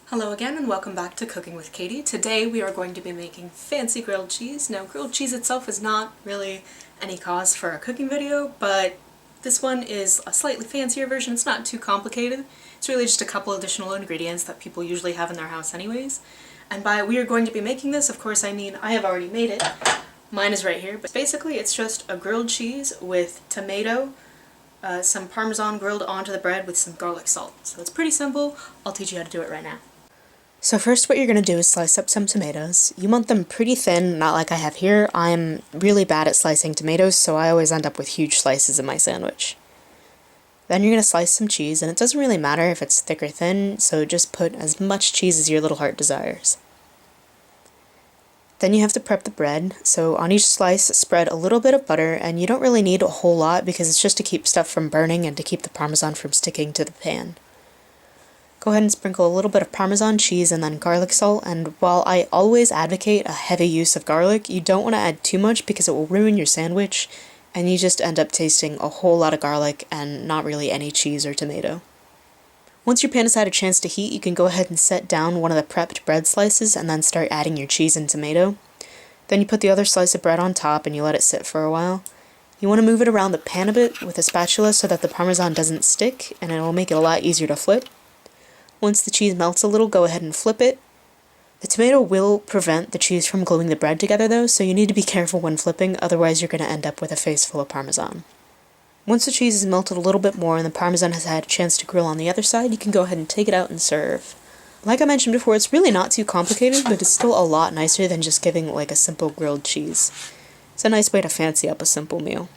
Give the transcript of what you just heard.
Hello again and welcome back to Cooking with Katie. Today we are going to be making fancy grilled cheese. Now grilled cheese itself is not really any cause for a cooking video, but this one is a slightly fancier version. It's not too complicated. It's really just a couple additional ingredients that people usually have in their house anyways. And by we are going to be making this, of course I mean I have already made it. Mine is right here, but basically it's just a grilled cheese with tomato, some Parmesan grilled onto the bread with some garlic salt. So it's pretty simple. I'll teach you how to do it right now. So first what you're going to do is slice up some tomatoes. You want them pretty thin, not like I have here. I'm really bad at slicing tomatoes, so I always end up with huge slices in my sandwich. Then you're going to slice some cheese, and it doesn't really matter if it's thick or thin, so just put as much cheese as your little heart desires. Then you have to prep the bread, so on each slice spread a little bit of butter, and you don't really need a whole lot because it's just to keep stuff from burning and to keep the Parmesan from sticking to the pan. Go ahead and sprinkle a little bit of Parmesan cheese and then garlic salt, and while I always advocate a heavy use of garlic, you don't want to add too much because it will ruin your sandwich, and you just end up tasting a whole lot of garlic and not really any cheese or tomato. Once your pan has had a chance to heat, you can go ahead and set down one of the prepped bread slices and then start adding your cheese and tomato. Then you put the other slice of bread on top and you let it sit for a while. You want to move it around the pan a bit with a spatula so that the Parmesan doesn't stick, and it will make it a lot easier to flip. Once the cheese melts a little, go ahead and flip it. The tomato will prevent the cheese from gluing the bread together though, so you need to be careful when flipping, otherwise you're going to end up with a face full of Parmesan. Once the cheese is melted a little bit more and the Parmesan has had a chance to grill on the other side, you can go ahead and take it out and serve. Like I mentioned before, it's really not too complicated, but it's still a lot nicer than just giving like a simple grilled cheese. It's a nice way to fancy up a simple meal.